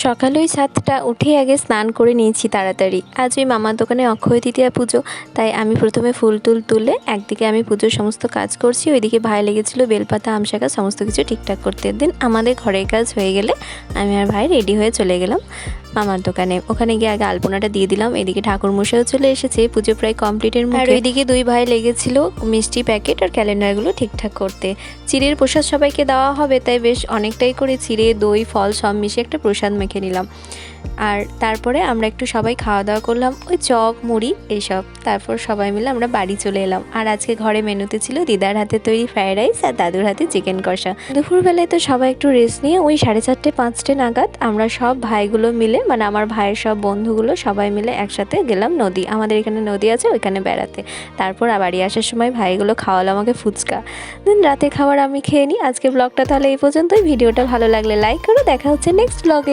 সকালে ওই 7টা উঠে আগে স্নান করে নিয়েছি তাড়াতাড়ি। আজ ওই মামার দোকানে অক্ষয় তৃতীয়া পুজো, তাই আমি প্রথমে ফুল তুলে একদিকে আমি পুজোর সমস্ত কাজ করছি, ওইদিকে ভাই লেগেছিল বেলপাতা আমশাখা সমস্ত কিছু ঠিকঠাক করতে। দিন আমাদের ঘরের কাজ হয়ে গেলে আমি আর ভাই রেডি হয়ে চলে গেলাম মামার দোকানে। ওখানে গিয়ে আগে আলপনাটা দিয়ে দিলাম। এদিকে ঠাকুর মশাইও চলে এসেছে, পুজো প্রায় কমপ্লিটের মুখে। আর ওইদিকে দুই ভাই লেগেছিল মিষ্টি প্যাকেট আর ক্যালেন্ডারগুলো ঠিকঠাক করতে। চিড়ের প্রসাদ সবাইকে দেওয়া হবে, তাই বেশ অনেকটাই করে চিড়ে দই ফল সব মিশিয়ে একটা প্রসাদ মেখে নিলাম। আর তারপরে আমরা একটু সবাই খাওয়া দাওয়া করলাম, ওই চপ মুড়ি এইসব। তারপর সবাই মিলে আমরা বাড়ি চলে এলাম। আর আজকে ঘরে মেনুতে ছিল দিদার হাতে তৈরি ফ্রায়েড রাইস আর দাদুর হাতে চিকেন কষা। দুপুরবেলায় তো সবাই একটু রেস্ট নিয়ে ওই 4:30 5টে নাগাদ আমরা সব ভাইগুলো মিলে, মানে আমার ভাইয়ের সব বন্ধুগুলো সবাই মিলে একসাথে গেলাম নদী। আমাদের এখানে নদী আছে, ওইখানে বেড়াতে। তারপর বাড়ি আসার সময় ভাইগুলো খাওয়ালো আমাকে ফুচকা। দেন রাতে খাবার আমি খেয়ে নিই। আজকে ব্লগটা তাহলে এই পর্যন্তই। ভিডিওটা ভালো লাগলে লাইক করো। দেখা হচ্ছে নেক্সট ব্লগে।